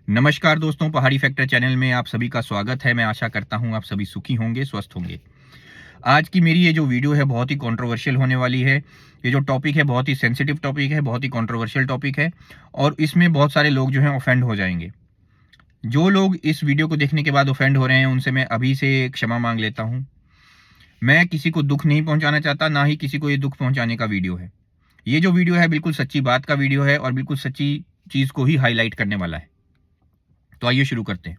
नमस्कार दोस्तों, पहाड़ी फैक्टर चैनल में आप सभी का स्वागत है। मैं आशा करता हूँ आप सभी सुखी होंगे, स्वस्थ होंगे। आज की मेरी ये जो वीडियो है बहुत ही कंट्रोवर्शियल होने वाली है। ये जो टॉपिक है बहुत ही सेंसिटिव टॉपिक है, बहुत ही कंट्रोवर्शियल टॉपिक है और इसमें बहुत सारे लोग जो हैं ऑफेंड हो जाएंगे। जो लोग इस वीडियो को देखने के बाद ऑफेंड हो रहे हैं उनसे मैं अभी से क्षमा मांग लेता हूँ। मैं किसी को दुःख नहीं पहुँचाना चाहता, ना ही किसी को ये दुःख पहुँचाने का वीडियो है। ये जो वीडियो है बिल्कुल सच्ची बात का वीडियो है और बिल्कुल सच्ची चीज़ को ही हाईलाइट करने वाला है। तो आइए शुरू करते हैं।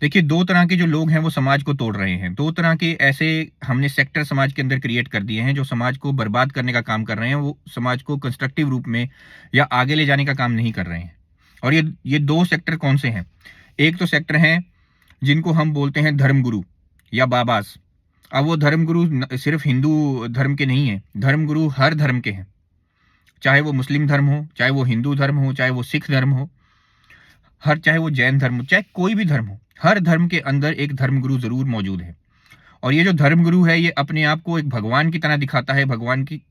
देखिए, 2 तरह के जो लोग हैं वो समाज को तोड़ रहे हैं। 2 तरह के ऐसे हमने सेक्टर समाज के अंदर क्रिएट कर दिए हैं जो समाज को बर्बाद करने का काम कर रहे हैं। वो समाज को कंस्ट्रक्टिव रूप में या आगे ले जाने का काम नहीं कर रहे हैं। और ये 2 सेक्टर कौन से हैं? एक तो सेक्टर हैं जिनको हम बोलते हैं धर्मगुरु या बाबास। अब वो धर्मगुरु सिर्फ हिंदू धर्म के नहीं हैं, धर्मगुरु हर धर्म के हैं। चाहे वो मुस्लिम धर्म हो, चाहे वो हिंदू धर्म हो, चाहे वो सिख धर्म हो, चाहे वो जैन धर्म हो, चाहे कोई भी धर्म हो, हर धर्म के अंदर एक धर्मगुरु जरूर मौजूद है। और ये जो धर्मगुरु है ये अपने आप को एक भगवान की तरह दिखाता है, भगवान की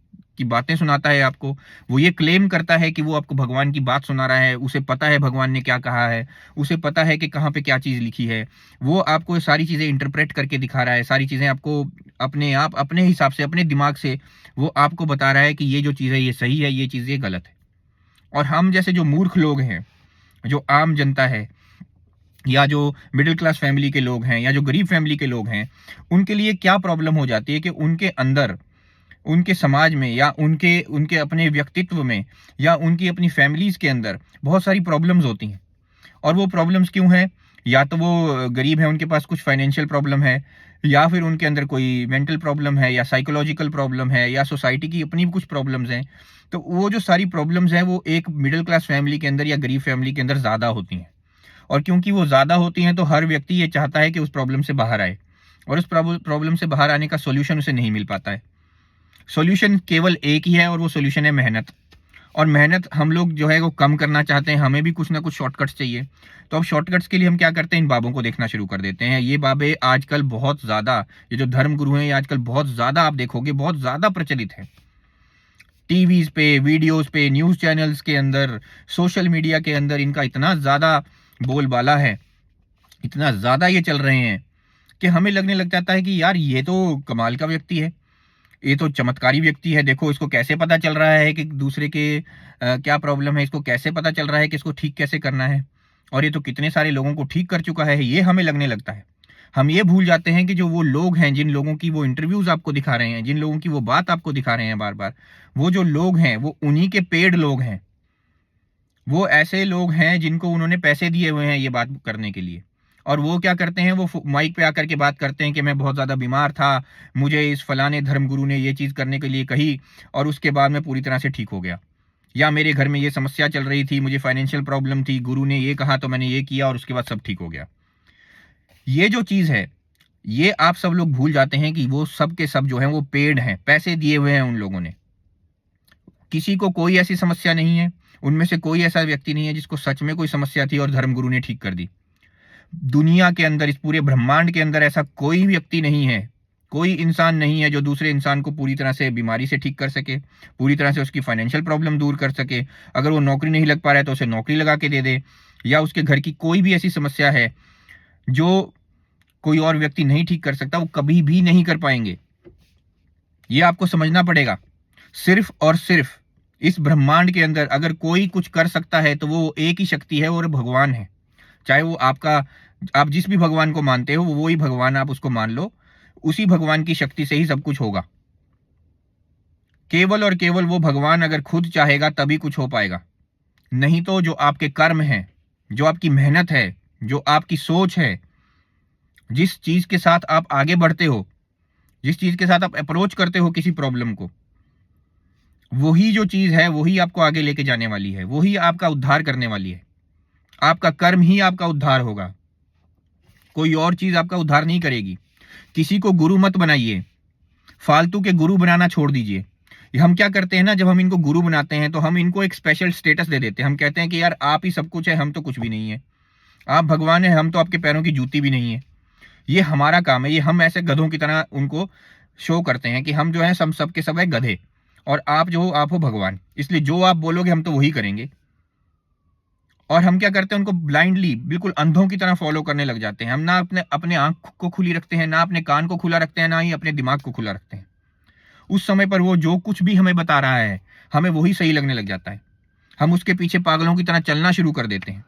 बातें सुनाता है आपको। वो ये क्लेम करता है कि वो आपको भगवान की बात सुना रहा है, उसे पता है भगवान ने क्या कहा है, उसे पता है कि कहाँ पे क्या चीज़ लिखी है। वो आपको सारी चीज़ें इंटरप्रेट करके दिखा रहा है, सारी चीज़ें आपको अपने आप, अपने हिसाब से, अपने दिमाग से वो आपको बता रहा है कि ये जो चीज़ है ये सही है, ये चीज़ ये गलत है। और हम जैसे जो मूर्ख लोग हैं, जो आम जनता है या जो मिडिल क्लास फैमिली के लोग हैं या जो गरीब फैमिली के लोग हैं, उनके लिए क्या प्रॉब्लम हो जाती है कि उनके अंदर, उनके समाज में या उनके उनके अपने व्यक्तित्व में या उनकी अपनी फैमिलीज़ के अंदर बहुत सारी प्रॉब्लम्स होती हैं। और वो प्रॉब्लम्स क्यों हैं? या तो वो गरीब हैं, उनके पास कुछ फाइनेंशियल प्रॉब्लम है, या फिर उनके अंदर कोई मेंटल प्रॉब्लम है या साइकोलॉजिकल प्रॉब्लम है या सोसाइटी की अपनी भी कुछ प्रॉब्लम्स हैं। तो वो जो सारी प्रॉब्लम्स हैं वो एक मिडिल क्लास फैमिली के अंदर या गरीब फैमिली के अंदर ज़्यादा होती हैं। और क्योंकि वो ज़्यादा होती हैं तो हर व्यक्ति ये चाहता है कि उस प्रॉब्लम से बाहर आए और उस प्रॉब्लम से बाहर आने का सॉल्यूशन उसे नहीं मिल पाता है। सॉल्यूशन केवल एक ही है और वो सॉल्यूशन है मेहनत। और मेहनत हम लोग जो है वो कम करना चाहते हैं, हमें भी कुछ ना कुछ शॉर्टकट्स चाहिए। तो अब शॉर्टकट्स के लिए हम क्या करते हैं, इन बाबों को देखना शुरू कर देते हैं। ये बाबे आजकल बहुत ज़्यादा, ये जो धर्म गुरु हैं ये आजकल बहुत ज़्यादा, आप देखोगे बहुत ज़्यादा प्रचलित है। टीवीज़ पे, वीडियोज़ पे, न्यूज़ चैनल्स के अंदर, सोशल मीडिया के अंदर इनका इतना ज़्यादा बोलबाला है, इतना ज़्यादा ये चल रहे हैं कि हमें लगने लग जाता है कि यार ये तो कमाल का व्यक्ति है, ये तो चमत्कारी व्यक्ति है। देखो इसको कैसे पता चल रहा है कि दूसरे के क्या प्रॉब्लम है, इसको कैसे पता चल रहा है कि इसको ठीक कैसे करना है, और ये तो कितने सारे लोगों को ठीक कर चुका है, ये हमें लगने लगता है। हम ये भूल जाते हैं कि जो वो लोग हैं, जिन लोगों की वो इंटरव्यूज आपको दिखा रहे हैं, जिन लोगों की वो बात आपको दिखा रहे हैं बार बार, वो जो लोग हैं वो उन्हीं के पेड लोग हैं। वो ऐसे लोग हैं जिनको उन्होंने पैसे दिए हुए हैं ये बात करने के लिए। और वो क्या करते हैं, वो माइक पे आकर के बात करते हैं कि मैं बहुत ज़्यादा बीमार था, मुझे इस फलाने धर्मगुरु ने ये चीज़ करने के लिए कही और उसके बाद मैं पूरी तरह से ठीक हो गया। या मेरे घर में ये समस्या चल रही थी, मुझे फाइनेंशियल प्रॉब्लम थी, गुरु ने ये कहा तो मैंने ये किया और उसके बाद सब ठीक हो गया। ये जो चीज़ है, ये आप सब लोग भूल जाते हैं कि वो सब के सब जो हैं वो पेड हैं, पैसे दिए हुए हैं उन लोगों ने। किसी को कोई ऐसी समस्या नहीं है, उनमें से कोई ऐसा व्यक्ति नहीं है जिसको सच में कोई समस्या थी और धर्मगुरु ने ठीक कर दी। दुनिया के अंदर, इस पूरे ब्रह्मांड के अंदर ऐसा कोई व्यक्ति नहीं है, कोई इंसान नहीं है जो दूसरे इंसान को पूरी तरह से बीमारी से ठीक कर सके, पूरी तरह से उसकी फाइनेंशियल प्रॉब्लम दूर कर सके। अगर वो नौकरी नहीं लग पा रहा है तो उसे नौकरी लगा के दे दे, या उसके घर की कोई भी ऐसी समस्या है जो कोई और व्यक्ति नहीं ठीक कर सकता, वो कभी भी नहीं कर पाएंगे। ये आपको समझना पड़ेगा। सिर्फ और सिर्फ इस ब्रह्मांड के अंदर अगर कोई कुछ कर सकता है तो वो एक ही शक्ति है और भगवान है। चाहे वो आपका, आप जिस भी भगवान को मानते हो वो ही भगवान आप उसको मान लो, उसी भगवान की शक्ति से ही सब कुछ होगा। केवल और केवल वो भगवान अगर खुद चाहेगा तभी कुछ हो पाएगा। नहीं तो जो आपके कर्म हैं, जो आपकी मेहनत है, जो आपकी सोच है, जिस चीज के साथ आप आगे बढ़ते हो, जिस चीज के साथ आप अप्रोच करते हो किसी प्रॉब्लम को, वही जो चीज है वही आपको आगे लेके जाने वाली है, वही आपका उद्धार करने वाली है। आपका कर्म ही आपका उद्धार होगा, कोई और चीज आपका उद्धार नहीं करेगी। किसी को गुरु मत बनाइए, फालतू के गुरु बनाना छोड़ दीजिए। हम क्या करते हैं ना, जब हम इनको गुरु बनाते हैं तो हम इनको एक स्पेशल स्टेटस दे देते हैं। हम कहते हैं कि यार आप ही सब कुछ है, हम तो कुछ भी नहीं है। आप भगवान है, हम तो आपके पैरों की जूती भी नहीं है। ये हमारा काम है, ये हम ऐसे गधों की तरह उनको शो करते हैं कि हम जो है सब के सब है गधे, और आप जो हो आप हो भगवान, इसलिए जो आप बोलोगे हम तो वही करेंगे। और हम क्या करते हैं, उनको ब्लाइंडली बिल्कुल अंधों की तरह फॉलो करने लग जाते हैं। हम ना अपने अपने आंख को खुली रखते हैं, ना अपने कान को खुला रखते हैं, ना ही अपने दिमाग को खुला रखते हैं। उस समय पर वो जो कुछ भी हमें बता रहा है, हमें वही सही लगने लग जाता है। हम उसके पीछे पागलों की तरह चलना शुरू कर देते हैं।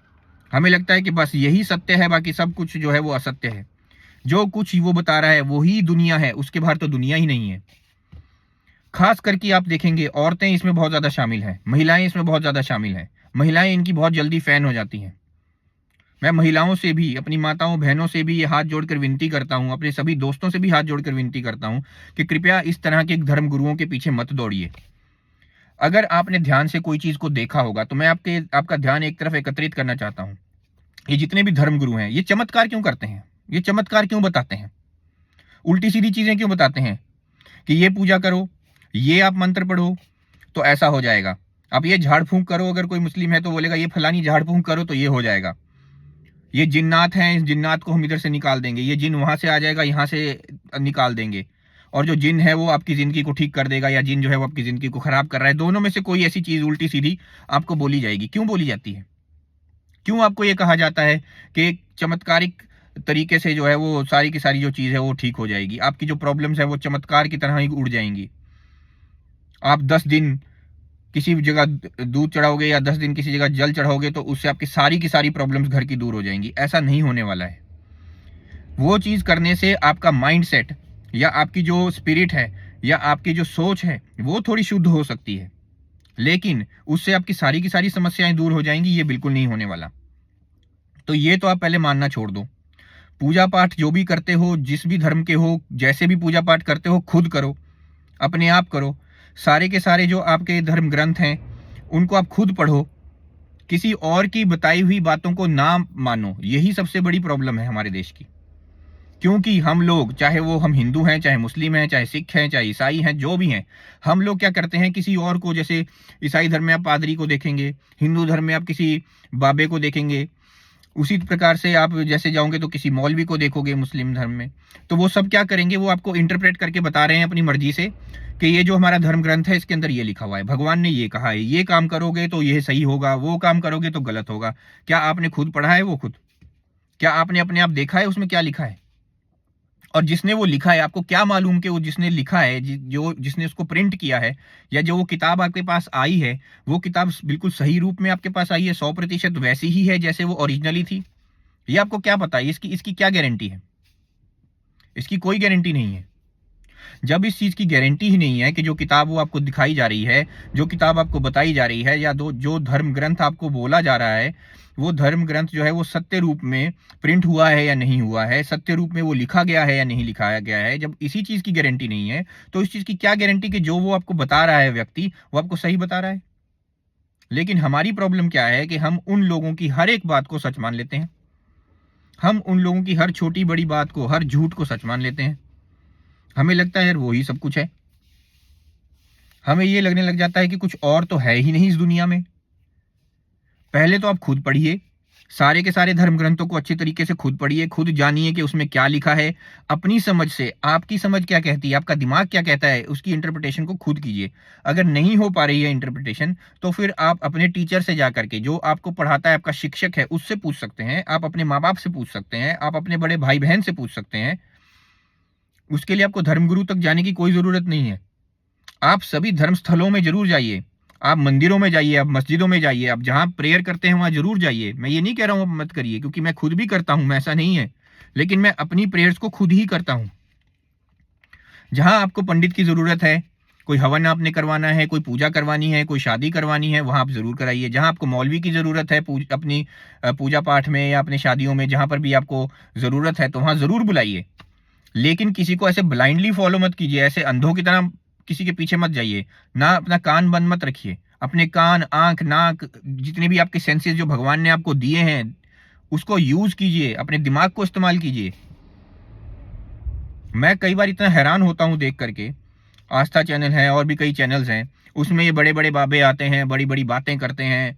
हमें लगता है कि बस यही सत्य है, बाकी सब कुछ जो है वो असत्य है। जो कुछ वो बता रहा है वही दुनिया है, उसके बाहर तो दुनिया ही नहीं है। खास करके आप देखेंगे औरतें इसमें बहुत ज्यादा शामिल हैं, महिलाएं इसमें बहुत ज्यादा शामिल हैं। महिलाएं इनकी बहुत जल्दी फैन हो जाती हैं। मैं महिलाओं से भी, अपनी माताओं बहनों से भी ये हाथ जोड़कर विनती करता हूं, अपने सभी दोस्तों से भी हाथ जोड़कर विनती करता हूं कि कृपया इस तरह के धर्म गुरुओं के पीछे मत दौड़िए। अगर आपने ध्यान से कोई चीज को देखा होगा तो मैं आपका ध्यान एक तरफ एकत्रित करना चाहता हूं। ये जितने भी धर्म गुरु हैं, ये चमत्कार क्यों करते हैं? ये चमत्कार क्यों बताते हैं? उल्टी सीधी चीजें क्यों बताते हैं कि ये पूजा करो, ये आप मंत्र पढ़ो तो ऐसा हो जाएगा। आप ये झाड़ फूंक करो, अगर कोई मुस्लिम है तो बोलेगा ये फलानी झाड़ फूंक करो तो ये हो जाएगा। ये जिन्नात हैं, इस जिन्नात को हम इधर से निकाल देंगे, ये जिन वहां से आ जाएगा, यहां से निकाल देंगे। और जो जिन है वो आपकी जिंदगी को ठीक कर देगा, या जिन जो है वो आपकी जिंदगी को खराब कर रहा है। दोनों में से कोई ऐसी चीज उल्टी सीधी आपको बोली जाएगी। क्यों बोली जाती है? क्यों आपको ये कहा जाता है कि एक चमत्कारिक तरीके से जो है वो सारी की सारी जो चीज है वो ठीक हो जाएगी, आपकी जो प्रॉब्लम्स है वो चमत्कार की तरह ही उड़ जाएंगी। आप 10 दिन किसी भी जगह दूध चढ़ाओगे या 10 दिन किसी जगह जल चढ़ाओगे तो उससे आपकी सारी की सारी प्रॉब्लम्स घर की दूर हो जाएंगी। ऐसा नहीं होने वाला है। वो चीज करने से आपका माइंड सेट या आपकी जो स्पिरिट है या आपकी जो सोच है वो थोड़ी शुद्ध हो सकती है, लेकिन उससे आपकी सारी की सारी समस्याएं दूर हो जाएंगी, ये बिल्कुल नहीं होने वाला। तो ये तो आप पहले मानना छोड़ दो। पूजा पाठ जो भी करते हो, जिस भी धर्म के हो, जैसे भी पूजा पाठ करते हो, खुद करो, अपने आप करो। सारे के सारे जो आपके धर्म ग्रंथ हैं उनको आप खुद पढ़ो। किसी और की बताई हुई बातों को ना मानो। यही सबसे बड़ी प्रॉब्लम है हमारे देश की। क्योंकि हम लोग, चाहे वो हम हिंदू हैं, चाहे मुस्लिम हैं, चाहे सिख हैं, चाहे ईसाई हैं, जो भी हैं, हम लोग क्या करते हैं, किसी और को, जैसे ईसाई धर्म में आप पादरी को देखेंगे, हिंदू धर्म में आप किसी बाबे को देखेंगे, उसी प्रकार से आप जैसे जाओगे तो किसी मौलवी को देखोगे मुस्लिम धर्म में। तो वो सब क्या करेंगे, वो आपको इंटरप्रेट करके बता रहे हैं अपनी मर्जी से कि ये जो हमारा धर्म ग्रंथ है इसके अंदर ये लिखा हुआ है, भगवान ने ये कहा है, ये काम करोगे तो ये सही होगा, वो काम करोगे तो गलत होगा। क्या आपने खुद पढ़ा है वो खुद? क्या आपने अपने आप देखा है उसमें क्या लिखा है? और जिसने वो लिखा है, आपको क्या मालूम कि वो जिसने लिखा है, जो जिसने उसको प्रिंट किया है, या जो वो किताब आपके पास आई है, वो किताब बिल्कुल सही रूप में आपके पास आई है, 100% वैसी ही है जैसे वो ओरिजिनली थी? ये आपको क्या पता है? इसकी इसकी क्या गारंटी है? इसकी कोई गारंटी नहीं है। जब इस चीज की गारंटी ही नहीं है कि जो किताब वो आपको दिखाई जा रही है, जो किताब आपको बताई जा रही है, या जो धर्म ग्रंथ आपको बोला जा रहा है, वो धर्म ग्रंथ जो है वो सत्य रूप में प्रिंट हुआ है या नहीं हुआ है, सत्य रूप में वो लिखा गया है या नहीं लिखाया गया है, जब इसी चीज की गारंटी नहीं है तो इस चीज की क्या गारंटी कि जो वो आपको बता रहा है व्यक्ति, वो आपको सही बता रहा है? लेकिन हमारी प्रॉब्लम क्या है कि हम उन लोगों की हर एक बात को सच मान लेते हैं। हम उन लोगों की हर छोटी बड़ी बात को, हर झूठ को सच मान लेते हैं। हमें लगता है यार वो ही सब कुछ है। हमें ये लगने लग जाता है कि कुछ और तो है ही नहीं इस दुनिया में। पहले तो आप खुद पढ़िए, सारे के सारे धर्म ग्रंथों को अच्छे तरीके से खुद पढ़िए, खुद जानिए कि उसमें क्या लिखा है। अपनी समझ से, आपकी समझ क्या कहती है, आपका दिमाग क्या कहता है, उसकी इंटरप्रिटेशन को खुद कीजिए। अगर नहीं हो पा रही है इंटरप्रिटेशन, तो फिर आप अपने टीचर से जा करके, जो आपको पढ़ाता है, आपका शिक्षक है, उससे पूछ सकते हैं। आप अपने माँ बाप से पूछ सकते हैं, आप अपने बड़े भाई बहन से पूछ सकते हैं। उसके लिए आपको धर्मगुरु तक जाने की कोई जरूरत नहीं है। आप सभी धर्म स्थलों में जरूर जाइए, आप मंदिरों में जाइए, आप मस्जिदों में जाइए, आप जहां प्रेयर करते हैं वहां जरूर जाइए। मैं ये नहीं कह रहा हूं आप मत करिए, क्योंकि मैं खुद भी करता हूं, मैं ऐसा नहीं है, लेकिन मैं अपनी प्रेयर्स को खुद ही करता हूं। जहां आपको पंडित की जरूरत है, कोई हवन आपने करवाना है, कोई पूजा करवानी है, कोई शादी करवानी है, वहां आप जरूर कराइए। जहां आपको मौलवी की जरूरत है अपनी पूजा पाठ में या अपनी शादियों में, जहां पर भी आपको जरूरत है, तो वहां जरूर बुलाइए। लेकिन किसी को ऐसे ब्लाइंडली फॉलो मत कीजिए, ऐसे अंधों की तरह किसी के पीछे मत जाइए। ना अपना कान बंद मत रखिए। अपने कान, आंख, नाक, जितने भी आपके सेंसेस जो भगवान ने आपको दिए हैं, उसको यूज कीजिए, अपने दिमाग को इस्तेमाल कीजिए। मैं कई बार इतना हैरान होता हूं देख करके, आस्था चैनल है और भी कई चैनल्स हैं, उसमें ये बड़े बड़े बाबे आते हैं, बड़ी बड़ी बातें करते हैं,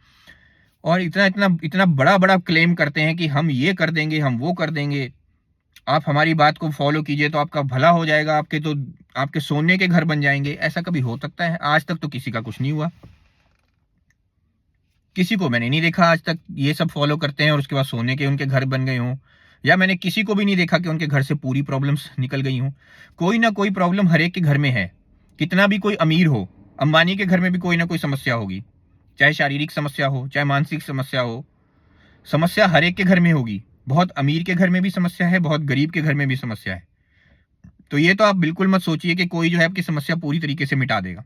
और इतना इतना इतना बड़ा बड़ा क्लेम करते हैं कि हम ये कर देंगे, हम वो कर देंगे, आप हमारी बात को फॉलो कीजिए तो आपका भला हो जाएगा, आपके सोने के घर बन जाएंगे। ऐसा कभी हो सकता है? आज तक तो किसी का कुछ नहीं हुआ। किसी को मैंने नहीं देखा आज तक ये सब फॉलो करते हैं और उसके बाद सोने के उनके घर बन गए हों, या मैंने किसी को भी नहीं देखा कि उनके घर से पूरी प्रॉब्लम्स निकल गई हों। कोई ना कोई प्रॉब्लम हर एक के घर में है, कितना भी कोई अमीर हो। अंबानी के घर में भी कोई ना कोई समस्या होगी, चाहे शारीरिक समस्या हो, चाहे मानसिक समस्या हो। समस्या हर एक के घर में होगी। बहुत अमीर के घर में भी समस्या है, बहुत गरीब के घर में भी समस्या है। तो ये तो आप बिल्कुल मत सोचिए कि कोई जो है आपकी समस्या पूरी तरीके से मिटा देगा।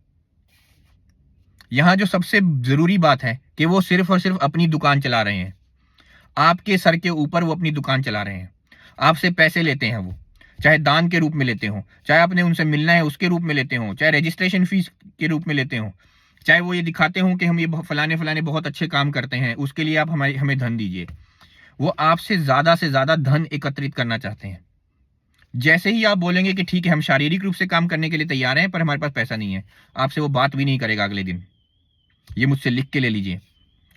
यहाँ जो सबसे जरूरी बात है कि वो सिर्फ और सिर्फ अपनी दुकान चला रहे हैं। आपके सर के ऊपर वो अपनी दुकान चला रहे हैं, आपसे पैसे लेते हैं। वो चाहे दान के रूप में लेते हो, चाहे आपने उनसे मिलना है उसके रूप में लेते हो, चाहे रजिस्ट्रेशन फीस के रूप में लेते हो, चाहे वो ये दिखाते हो कि हम ये फलाने फलाने बहुत अच्छे काम करते हैं, उसके लिए आप हमें धन दीजिए। वो आपसे ज्यादा धन एकत्रित करना चाहते हैं। जैसे ही आप बोलेंगे कि ठीक है हम शारीरिक रूप से काम करने के लिए तैयार हैं पर हमारे पास पैसा नहीं है, आपसे वो बात भी नहीं करेगा अगले दिन। ये मुझसे लिख के ले लीजिए।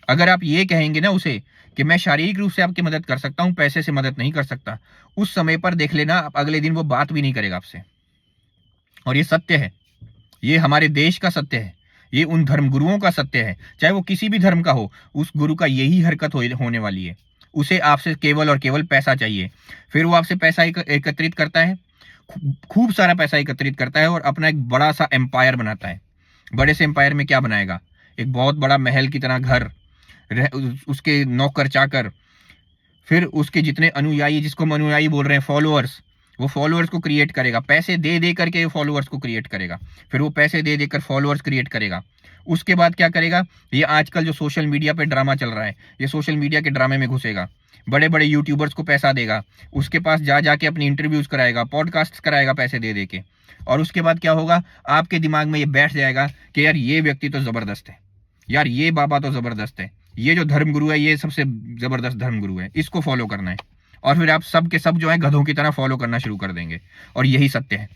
अगर आप ये कहेंगे ना उसे कि मैं शारीरिक रूप से आपकी मदद कर सकता हूं, पैसे से मदद नहीं कर सकता, उस समय पर देख लेना अगले दिन वो बात भी नहीं करेगा आपसे। और ये सत्य है, ये हमारे देश का सत्य है, ये उन धर्मगुरुओं का सत्य है। चाहे वो किसी भी धर्म का हो, उस गुरु का यही हरकत होने वाली है। उसे आपसे केवल और केवल पैसा चाहिए। फिर वो आपसे पैसा एकत्रित करता है, खूब सारा पैसा एकत्रित करता है और अपना एक बड़ा सा एम्पायर बनाता है। बड़े से एम्पायर में क्या बनाएगा? एक बहुत बड़ा महल की तरह घर, उसके नौकर चाकर, फिर उसके जितने अनुयायी, जिसको हम अनुयायी बोल रहे हैं, फॉलोअर्स, वो फॉलोअर्स को क्रिएट करेगा। पैसे दे दे करके फॉलोअर्स को क्रिएट करेगा। फिर वो पैसे दे देकर फॉलोअर्स क्रिएट करेगा। उसके बाद क्या करेगा? ये आजकल जो सोशल मीडिया पे ड्रामा चल रहा है, ये सोशल मीडिया के ड्रामे में घुसेगा। बड़े बड़े यूट्यूबर्स को पैसा देगा, उसके पास जा जाके अपनी इंटरव्यूज कराएगा, पॉडकास्ट कराएगा पैसे दे दे के। और उसके बाद क्या होगा? आपके दिमाग में ये बैठ जाएगा कि यार ये व्यक्ति तो जबरदस्त है, यार ये बाबा तो जबरदस्त है, ये जो धर्मगुरु है ये सबसे जबरदस्त धर्मगुरु है, इसको फॉलो करना है। और फिर आप सब के सब जो है गधों की तरह फॉलो करना शुरू कर देंगे। और यही सत्य है।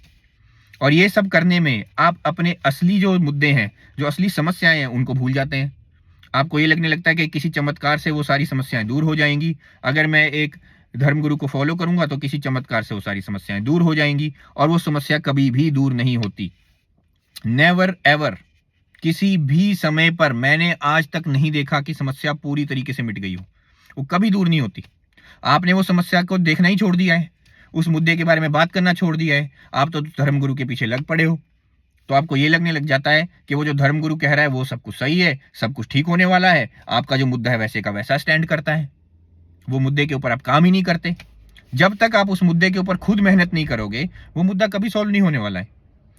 और ये सब करने में आप अपने असली जो मुद्दे हैं, जो असली समस्याएं हैं, उनको भूल जाते हैं। आपको ये लगने लगता है कि किसी चमत्कार से वो सारी समस्याएं दूर हो जाएंगी। अगर मैं एक धर्मगुरु को फॉलो करूंगा तो किसी चमत्कार से वो सारी समस्याएं दूर हो जाएंगी। और वो समस्या कभी भी दूर नहीं होती। नेवर एवर, किसी भी समय पर मैंने आज तक नहीं देखा कि समस्या पूरी तरीके से मिट गई हो। वो कभी दूर नहीं होती। आपने वो समस्या को देखना ही छोड़ दिया है, उस मुद्दे के बारे में बात करना छोड़ दिया है। आप तो धर्मगुरु के पीछे लग पड़े हो। तो आपको ये लगने लग जाता है कि वो जो धर्मगुरु कह रहा है वो सब कुछ सही है, सब कुछ ठीक होने वाला है। आपका जो मुद्दा है वैसे का वैसा स्टैंड करता है। वो मुद्दे के ऊपर आप काम ही नहीं करते। जब तक आप उस मुद्दे के ऊपर खुद मेहनत नहीं करोगे, वो मुद्दा कभी सॉल्व नहीं होने वाला है।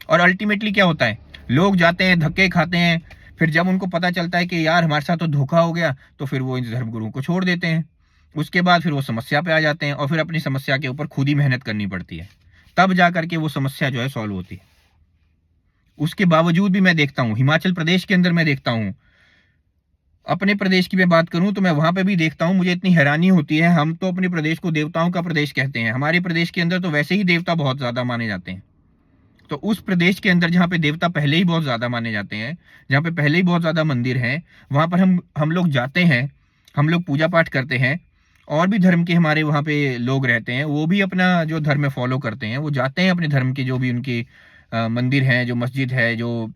और अल्टीमेटली क्या होता है? लोग जाते हैं, धक्के खाते हैं, फिर जब उनको पता चलता है कि यार हमारे साथ तो धोखा हो गया, तो फिर वो इन धर्मगुरुओं को छोड़ देते हैं। उसके बाद फिर वो समस्या पे आ जाते हैं और फिर अपनी समस्या के ऊपर खुद ही मेहनत करनी पड़ती है। तब जाकर के वो समस्या जो है सॉल्व होती है। उसके बावजूद भी मैं देखता हूँ, हिमाचल प्रदेश के अंदर मैं देखता हूँ, अपने प्रदेश की मैं बात करूं तो मैं वहां पे भी देखता हूं, मुझे इतनी हैरानी होती है। हम तो अपने प्रदेश को देवताओं का प्रदेश कहते हैं। हमारे प्रदेश के अंदर तो वैसे ही देवता बहुत ज्यादा माने जाते हैं। तो उस प्रदेश के अंदर जहाँ पे देवता पहले ही बहुत ज्यादा माने जाते हैं, जहाँ पे पहले ही बहुत ज्यादा मंदिर हैं, वहां पर हम लोग जाते हैं, हम लोग पूजा पाठ करते हैं। और भी धर्म के हमारे वहाँ पे लोग रहते हैं, वो भी अपना जो धर्म है फॉलो करते हैं। वो जाते हैं अपने धर्म के जो भी उनके मंदिर हैं, जो मस्जिद है, जो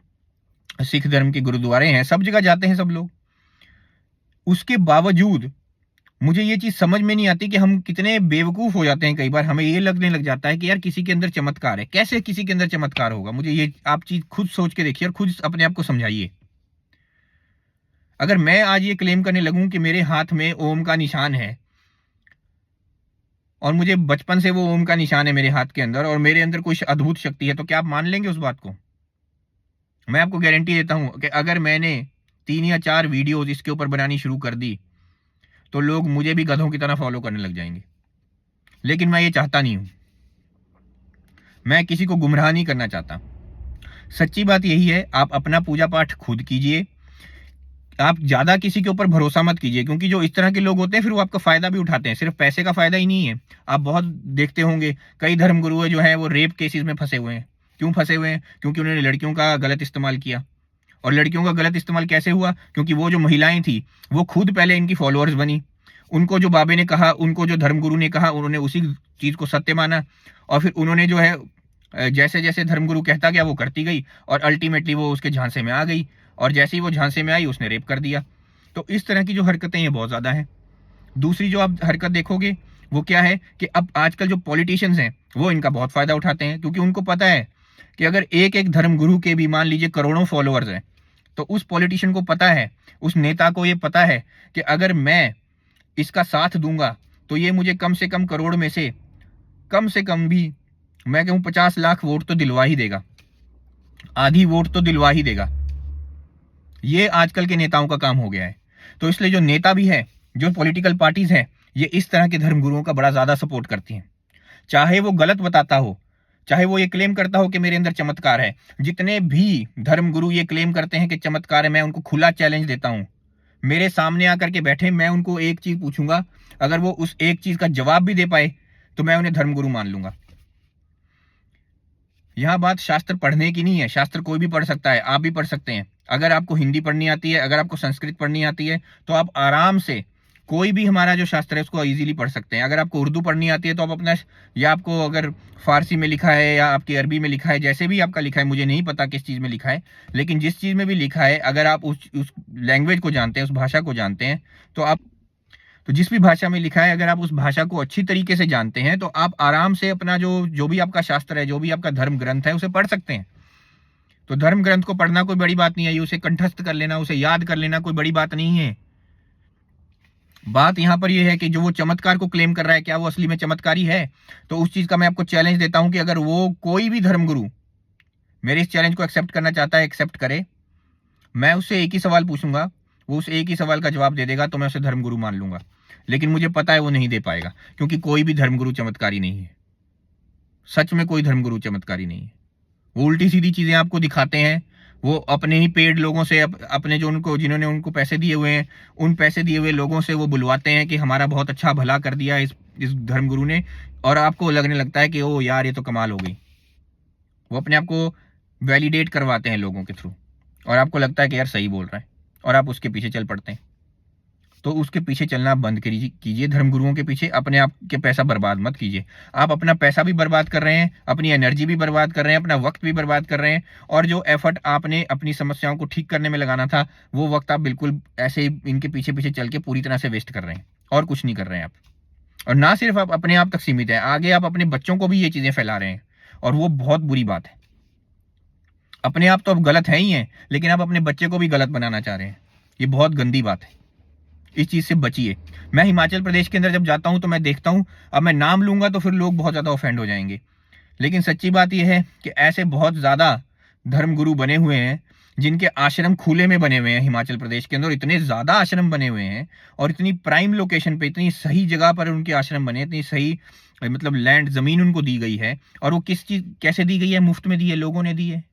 सिख धर्म के गुरुद्वारे हैं, सब जगह जाते हैं सब लोग। उसके बावजूद मुझे ये चीज समझ में नहीं आती कि हम कितने बेवकूफ हो जाते हैं। कई बार हमें ये लगने लग जाता है कि यार किसी के अंदर चमत्कार है। कैसे किसी के अंदर चमत्कार होगा? मुझे ये आप चीज खुद सोच के देखिए और खुद अपने आप को समझाइए। अगर मैं आज ये क्लेम करने लगूं कि मेरे हाथ में ओम का निशान है और मुझे बचपन से वो ओम का निशान है मेरे हाथ के अंदर और मेरे अंदर कोई अद्भुत शक्ति है, तो क्या आप मान लेंगे उस बात को? मैं आपको गारंटी देता हूं कि अगर मैंने 3 या 4 वीडियोज इसके ऊपर बनानी शुरू कर दी तो लोग मुझे भी गधों की तरह फॉलो करने लग जाएंगे। लेकिन मैं ये चाहता नहीं हूं। मैं किसी को गुमराह नहीं करना चाहता। सच्ची बात यही है, आप अपना पूजा पाठ खुद कीजिए। आप ज्यादा किसी के ऊपर भरोसा मत कीजिए, क्योंकि जो इस तरह के लोग होते हैं फिर वो आपका फायदा भी उठाते हैं। सिर्फ पैसे का फायदा ही नहीं है। आप बहुत देखते होंगे कई धर्मगुरु जो है वो रेप केसेस में फंसे हुए हैं। क्यों फंसे हुए हैं? क्योंकि उन्होंने लड़कियों का गलत इस्तेमाल किया। और लड़कियों का गलत इस्तेमाल कैसे हुआ? क्योंकि वो जो महिलाएं थी वो खुद पहले इनकी फॉलोअर्स बनी। उनको जो बाबे ने कहा, उनको जो धर्मगुरु ने कहा, उन्होंने उसी चीज को सत्य माना। और फिर उन्होंने जो है जैसे जैसे धर्मगुरु कहता गया वो करती गई और अल्टीमेटली वो उसके झांसे में आ गई। और जैसे ही वो झांसे में आई उसने रेप कर दिया। तो इस तरह की जो हरकतें ये बहुत ज़्यादा हैं। दूसरी जो आप हरकत देखोगे वो क्या है कि अब आजकल जो पॉलिटिशियंस हैं वो इनका बहुत फ़ायदा उठाते हैं, क्योंकि उनको पता है कि अगर एक एक धर्मगुरु के भी मान लीजिए करोड़ों फॉलोअर्स हैं, तो उस पॉलिटिशियन को पता है, उस नेता को ये पता है कि अगर मैं इसका साथ दूंगा तो ये मुझे कम से कम करोड़ में से कम भी मैं कहूँ 50 लाख वोट तो दिलवा ही देगा, आधी वोट तो दिलवा ही देगा। ये आजकल के नेताओं का काम हो गया है। तो इसलिए जो नेता भी है, जो पॉलिटिकल पार्टीज है, ये इस तरह के धर्मगुरुओं का बड़ा ज्यादा सपोर्ट करती हैं, चाहे वो गलत बताता हो, चाहे वो ये क्लेम करता हो कि मेरे अंदर चमत्कार है। जितने भी धर्मगुरु ये क्लेम करते हैं कि चमत्कार है, मैं उनको खुला चैलेंज देता हूं, मेरे सामने आकर के बैठे, मैं उनको एक चीज पूछूंगा, अगर वो उस एक चीज का जवाब भी दे पाए तो मैं उन्हें धर्मगुरु मान लूंगा। यह बात शास्त्र पढ़ने की नहीं है, शास्त्र कोई भी पढ़ सकता है, आप भी पढ़ सकते हैं। अगर आपको हिंदी पढ़नी आती है, अगर आपको संस्कृत पढ़नी आती है, तो आप आराम से कोई भी हमारा जो शास्त्र है उसको इजीली पढ़ सकते हैं। अगर आपको उर्दू पढ़नी आती है तो आप अपना, या आपको अगर फारसी में लिखा है या आपकी अरबी में लिखा है, जैसे भी आपका लिखा है, मुझे नहीं पता किस चीज़ में लिखा है, लेकिन जिस चीज़ में भी लिखा है, अगर आप उस लैंग्वेज को जानते हैं, उस भाषा को जानते हैं, तो आप, तो जिस भी भाषा में लिखा है, अगर आप उस भाषा को अच्छी तरीके से जानते हैं तो आप आराम से अपना जो जो भी आपका शास्त्र है, जो भी आपका धर्म ग्रंथ है, उसे पढ़ सकते हैं। तो धर्म ग्रंथ को पढ़ना कोई बड़ी बात नहीं है, उसे कंठस्थ कर लेना, उसे याद कर लेना कोई बड़ी बात नहीं है। बात यहां पर यह है कि जो वो चमत्कार को क्लेम कर रहा है, क्या वो असली में चमत्कारी है? तो उस चीज का मैं आपको चैलेंज देता हूं कि अगर वो कोई भी धर्मगुरु मेरे इस चैलेंज को एक्सेप्ट करना चाहता है, एक्सेप्ट करे, मैं उससे एक ही सवाल पूछूंगा, वो उस एक ही सवाल का जवाब दे देगा तो मैं उसे धर्मगुरु मान लूंगा। लेकिन मुझे पता है वो नहीं दे पाएगा, क्योंकि कोई भी धर्मगुरु चमत्कारी नहीं है। सच में कोई धर्मगुरु चमत्कारी नहीं है। वो उल्टी सीधी चीजें आपको दिखाते हैं। वो अपने ही पेड लोगों से, अपने जो उनको, जिन्होंने उनको पैसे दिए हुए हैं, उन पैसे दिए हुए लोगों से वो बुलवाते हैं कि हमारा बहुत अच्छा भला कर दिया इस धर्मगुरु ने, और आपको लगने लगता है कि ओ यार ये तो कमाल हो गई। वो अपने आप को वैलिडेट करवाते हैं लोगों के थ्रू, और आपको लगता है कि यार सही बोल रहा है, और आप उसके पीछे चल पड़ते हैं। तो उसके पीछे चलना बंद कीजिए, धर्मगुरुओं के पीछे अपने आप के पैसा बर्बाद मत कीजिए। आप अपना पैसा भी बर्बाद कर रहे हैं, अपनी एनर्जी भी बर्बाद कर रहे हैं, अपना वक्त भी बर्बाद कर रहे हैं, और जो एफर्ट आपने अपनी समस्याओं को ठीक करने में लगाना था, वो वक्त आप बिल्कुल ऐसे ही इनके पीछे पीछे चल के पूरी तरह से वेस्ट कर रहे हैं, और कुछ नहीं कर रहे हैं आप। और ना सिर्फ आप अपने आप तक सीमित है, आगे आप अपने बच्चों को भी ये चीजें फैला रहे हैं, और वो बहुत बुरी बात है। अपने आप तो अब गलत है ही है, लेकिन आप अपने बच्चे को भी गलत बनाना चाह रहे हैं। ये बहुत गंदी बात है, इस चीज से बचिए। मैं हिमाचल प्रदेश के अंदर जब जाता हूं तो मैं देखता हूं, अब मैं नाम लूंगा तो फिर लोग बहुत ज्यादा ऑफेंड हो जाएंगे, लेकिन सच्ची बात यह है कि ऐसे बहुत ज्यादा धर्मगुरु बने हुए हैं जिनके आश्रम खुले में बने हुए हैं हिमाचल प्रदेश के अंदर। इतने ज्यादा आश्रम बने हुए हैं, और इतनी प्राइम लोकेशन पे, इतनी सही जगह पर उनके आश्रम बने, इतनी सही मतलब लैंड, जमीन उनको दी गई है। और वो किस चीज, कैसे दी गई है? मुफ्त में दी है, लोगों ने दी है,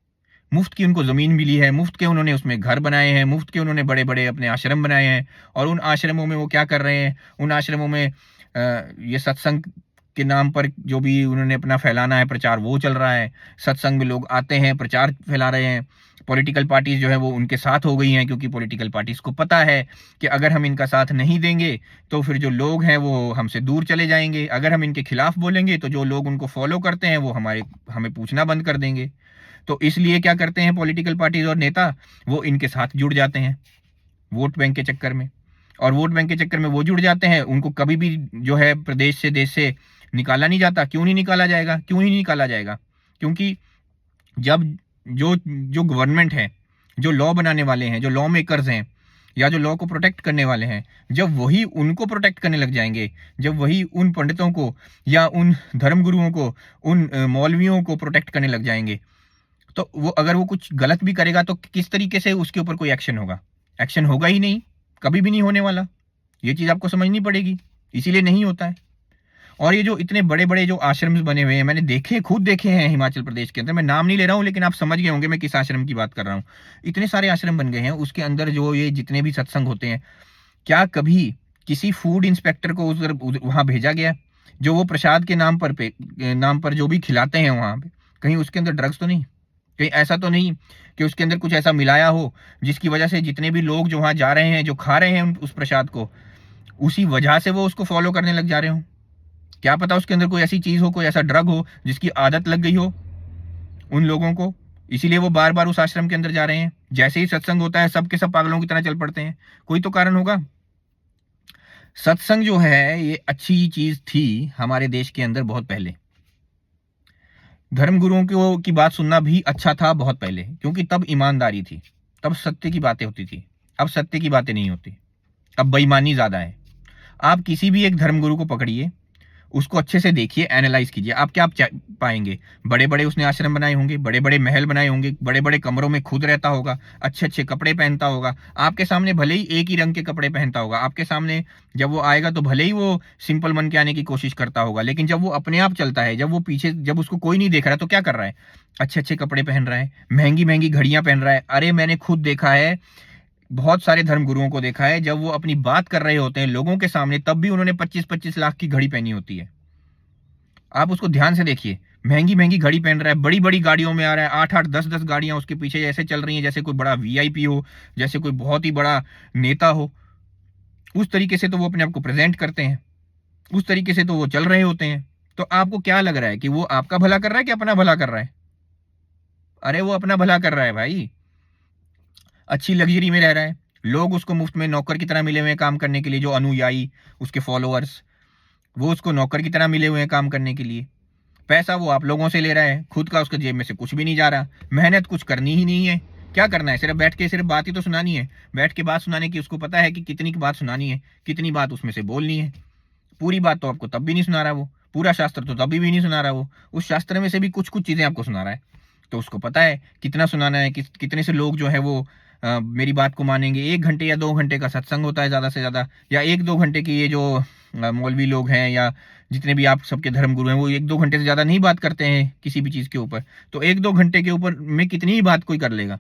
मुफ्त की उनको ज़मीन मिली है, मुफ्त के उन्होंने उसमें घर बनाए हैं, मुफ्त के उन्होंने बड़े-बड़े अपने आश्रम बनाए हैं। और उन आश्रमों में वो क्या कर रहे हैं? उन आश्रमों में ये सत्संग के नाम पर जो भी उन्होंने अपना फैलाना है प्रचार, वो चल रहा है। सत्संग में लोग आते हैं, प्रचार फैला रहे हैं। पॉलिटिकल पार्टीज जो है वो उनके साथ हो गई हैं, क्योंकि पॉलिटिकल पार्टीज को पता है कि अगर हम इनका साथ नहीं देंगे तो फिर जो लोग हैं वो हमसे दूर चले जाएंगे। अगर हम इनके खिलाफ बोलेंगे तो जो लोग उनको फॉलो करते हैं वो हमें पूछना बंद कर देंगे। तो इसलिए क्या करते हैं पॉलिटिकल पार्टीज और नेता? वो इनके साथ जुड़ जाते हैं वोट बैंक के चक्कर में, और वोट बैंक के चक्कर में वो जुड़ जाते हैं। उनको कभी भी जो है प्रदेश से, देश से निकाला नहीं जाता। क्यों नहीं निकाला जाएगा? क्यों नहीं निकाला जाएगा? क्योंकि जब जो जो गवर्नमेंट है, जो लॉ बनाने वाले हैं, जो लॉ मेकर्स हैं, या जो लॉ को प्रोटेक्ट करने वाले हैं, जब वही उनको प्रोटेक्ट करने लग जाएंगे, जब वही उन पंडितों को या उन धर्मगुरुओं को, उन मौलवियों को प्रोटेक्ट करने लग जाएंगे, तो वो अगर वो कुछ गलत भी करेगा तो किस तरीके से उसके ऊपर कोई एक्शन होगा? एक्शन होगा ही नहीं, कभी भी नहीं होने वाला। ये चीज आपको समझनी पड़ेगी, इसीलिए नहीं होता है। और ये जो इतने बड़े बड़े जो आश्रम बने हुए हैं, मैंने देखे, खुद देखे हैं हिमाचल प्रदेश के अंदर। मैं नाम नहीं ले रहा हूँ, लेकिन आप समझ गए होंगे मैं किस आश्रम की बात कर रहा हूँ। इतने सारे आश्रम बन गए हैं, उसके अंदर जो ये जितने भी सत्संग होते हैं, क्या कभी किसी फूड इंस्पेक्टर को उधर वहां भेजा गया? जो वो प्रसाद के नाम पर जो भी खिलाते हैं वहां पे, कहीं उसके अंदर ड्रग्स तो नहीं? कहीं ऐसा तो नहीं कि उसके अंदर कुछ ऐसा मिलाया हो जिसकी वजह से जितने भी लोग जो वहां जा रहे हैं, जो खा रहे हैं उस प्रसाद को, उसी वजह से वो उसको फॉलो करने लग जा रहे हो? क्या पता उसके अंदर कोई ऐसी चीज हो, कोई ऐसा ड्रग हो जिसकी आदत लग गई हो उन लोगों को, इसीलिए वो बार बार उस आश्रम के अंदर जा रहे हैं। जैसे ही सत्संग होता है, सब के सब पागलों की तरह चल पड़ते हैं। कोई तो कारण होगा। सत्संग जो है ये अच्छी चीज थी हमारे देश के अंदर बहुत पहले। धर्म गुरुओं की बात सुनना भी अच्छा था बहुत पहले, क्योंकि तब ईमानदारी थी, तब सत्य की बातें होती थी। अब सत्य की बातें नहीं होती, अब बेईमानी ज्यादा है। आप किसी भी एक धर्मगुरु को पकड़िए, उसको अच्छे से देखिए, एनालाइज कीजिए, आप क्या पाएंगे। बड़े बड़े उसने आश्रम बनाए होंगे, बड़े बड़े महल बनाए होंगे, बड़े बड़े कमरों में खुद रहता होगा, अच्छे अच्छे कपड़े पहनता होगा। आपके सामने भले ही एक ही रंग के कपड़े पहनता होगा, आपके सामने जब वो आएगा तो भले ही वो सिंपल बन के आने की कोशिश करता होगा, लेकिन जब वो अपने आप चलता है, जब वो पीछे, जब उसको कोई नहीं देख रहा, तो क्या कर रहा है? अच्छे अच्छे कपड़े पहन रहा है, महंगी महंगी घड़ियां पहन रहा है। अरे मैंने खुद देखा है, बहुत सारे धर्म गुरुओं को देखा है, जब वो अपनी बात कर रहे होते हैं लोगों के सामने, तब भी उन्होंने 25-25 लाख की घड़ी पहनी होती है। आप उसको ध्यान से देखिए, महंगी महंगी घड़ी पहन रहा है, बड़ी बड़ी गाड़ियों में आ रहा है, 8-8 10-10 गाड़ियां उसके पीछे ऐसे चल रही हैं जैसे कोई बड़ा वीआईपी हो, जैसे कोई बहुत ही बड़ा नेता हो। उस तरीके से तो वो अपने आप को प्रेजेंट करते हैं, उस तरीके से तो वो चल रहे होते हैं। तो आपको क्या लग रहा है कि वो आपका भला कर रहा है कि अपना भला कर रहा है? अरे वो अपना भला कर रहा है भाई। अच्छी लग्जरी में रह रहा है, लोग उसको मुफ्त में नौकर की तरह मिले हुए हैं काम करने के लिए, जो अनुयायी, उसके फॉलोअर्स, वो उसको नौकर की तरह मिले हुए हैं काम करने के लिए। पैसा वो आप लोगों से ले रहा है, खुद का उसके जेब में से कुछ भी नहीं जा रहा। मेहनत कुछ करनी ही नहीं है। क्या करना है? सिर्फ बैठ के सिर्फ बात ही तो सुनानी है। बैठ के बात सुनाने की उसको पता है कि कितनी की बात सुनानी है, कितनी बात उसमें से बोलनी है। पूरी बात तो आपको तब भी नहीं सुना रहा वो, पूरा शास्त्र तो तभी भी नहीं सुना रहा वो। उस शास्त्र में से भी कुछ कुछ चीजें आपको सुना रहा है। तो उसको पता है कितना सुनाना है, कितने से लोग जो है वो मेरी बात को मानेंगे। 1 घंटे या 2 घंटे का सत्संग होता है ज़्यादा से ज़्यादा, या 1-2 घंटे की ये जो मौलवी लोग हैं या जितने भी आप सबके धर्म गुरु हैं, वो 1-2 घंटे से ज़्यादा नहीं बात करते हैं किसी भी चीज़ के ऊपर। तो 1-2 घंटे के ऊपर में कितनी ही बात कोई कर लेगा।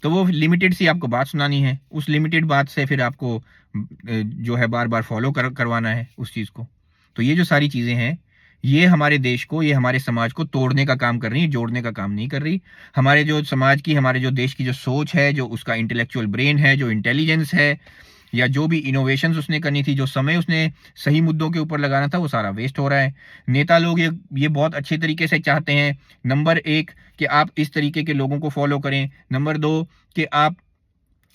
तो वो लिमिटेड सी आपको बात सुनानी है, उस लिमिटेड बात से फिर आपको जो है बार बार फॉलो करवाना है उस चीज़ को। तो ये जो सारी चीज़ें हैं, ये हमारे देश को, ये हमारे समाज को तोड़ने का काम कर रही है, जोड़ने का काम नहीं कर रही। हमारे जो समाज की, हमारे जो देश की जो सोच है, जो उसका इंटेलेक्चुअल ब्रेन है, जो इंटेलिजेंस है, या जो भी इनोवेशंस उसने करनी थी, जो समय उसने सही मुद्दों के ऊपर लगाना था, वो सारा वेस्ट हो रहा है। नेता लोग ये बहुत अच्छे तरीके से चाहते हैं, नंबर 1 कि आप इस तरीके के लोगों को फॉलो करें, नंबर 2 कि आप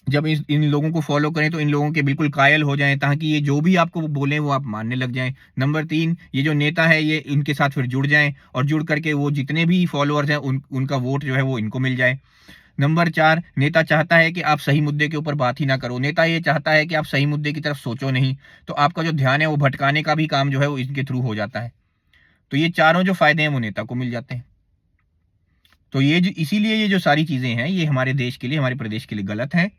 जब इन लोगों को फॉलो करें तो इन लोगों के बिल्कुल कायल हो जाएं, ताकि ये जो भी आपको बोलें वो आप मानने लग जाएं। नंबर 3, ये जो नेता है ये इनके साथ फिर जुड़ जाएं, और जुड़ करके वो जितने भी फॉलोअर्स हैं उनका वोट जो है वो इनको मिल जाए। नंबर 4, नेता चाहता है कि आप सही मुद्दे के ऊपर बात ही ना करो। नेता ये चाहता है कि आप सही मुद्दे की तरफ सोचो नहीं, तो आपका जो ध्यान है वो भटकाने का भी काम जो है वो इनके थ्रू हो जाता है। तो ये चारों जो फायदे हैं वो नेता को मिल जाते हैं। तो इसीलिए ये जो सारी चीजें हैं ये हमारे देश के लिए, हमारे प्रदेश के लिए गलत है।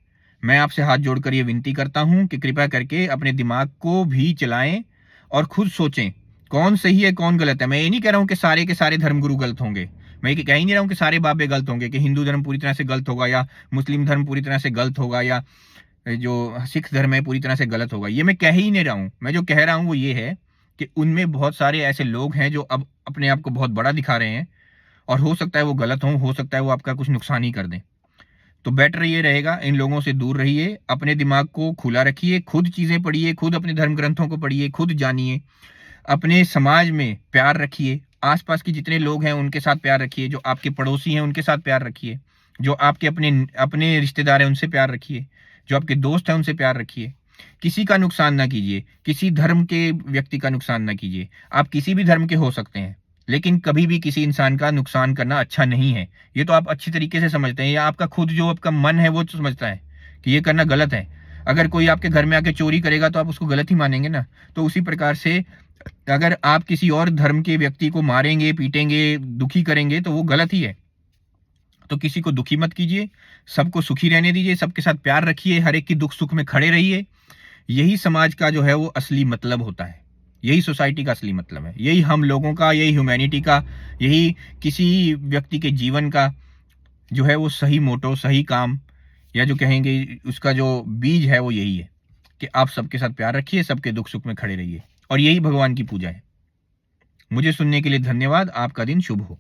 मैं आपसे हाथ जोड़कर ये विनती करता हूं कि कृपया करके अपने दिमाग को भी चलाएं और खुद सोचें कौन सही है कौन गलत है। मैं ये नहीं कह रहा हूं कि सारे के सारे धर्मगुरु गलत होंगे, मैं ये कह ही नहीं रहा हूं कि सारे बाबे गलत होंगे, कि हिंदू धर्म पूरी तरह से गलत होगा या मुस्लिम धर्म पूरी तरह से गलत होगा या जो सिख धर्म है पूरी तरह से गलत होगा। ये मैं कह ही नहीं रहा हूं। मैं जो कह रहा हूं वो ये है कि उनमें बहुत सारे ऐसे लोग हैं जो अब अपने आप को बहुत बड़ा दिखा रहे हैं, और हो सकता है वो गलत हो सकता है वो आपका कुछ नुकसान ही कर दें। तो बेटर ये रहेगा, इन लोगों से दूर रहिए, अपने दिमाग को खुला रखिए, खुद चीजें पढ़िए, खुद अपने धर्म ग्रंथों को पढ़िए, खुद जानिए, अपने समाज में प्यार रखिए, आसपास के जितने लोग हैं उनके साथ प्यार रखिए, जो आपके पड़ोसी हैं उनके साथ प्यार रखिए, जो आपके अपने अपने रिश्तेदार हैं उनसे प्यार रखिए, जो आपके दोस्त हैं उनसे प्यार रखिए। किसी का नुकसान ना कीजिए, किसी धर्म के व्यक्ति का नुकसान ना कीजिए। आप किसी भी धर्म के हो सकते हैं, लेकिन कभी भी किसी इंसान का नुकसान करना अच्छा नहीं है। ये तो आप अच्छी तरीके से समझते हैं, या आपका खुद जो आपका मन है वो तो समझता है कि ये करना गलत है। अगर कोई आपके घर में आके चोरी करेगा तो आप उसको गलत ही मानेंगे ना। तो उसी प्रकार से अगर आप किसी और धर्म के व्यक्ति को मारेंगे, पीटेंगे, दुखी करेंगे तो वो गलत ही है। तो किसी को दुखी मत कीजिए, सबको सुखी रहने दीजिए, सबके साथ प्यार रखिए, हर एक की दुख सुख में खड़े रहिए। यही समाज का जो है वो असली मतलब होता है, यही सोसाइटी का असली मतलब है, यही हम लोगों का, यही ह्यूमैनिटी का, यही किसी व्यक्ति के जीवन का जो है वो सही मोटो, सही काम, या जो कहेंगे उसका जो बीज है वो यही है कि आप सबके साथ प्यार रखिए, सबके दुख सुख में खड़े रहिए, और यही भगवान की पूजा है। मुझे सुनने के लिए धन्यवाद। आपका दिन शुभ हो।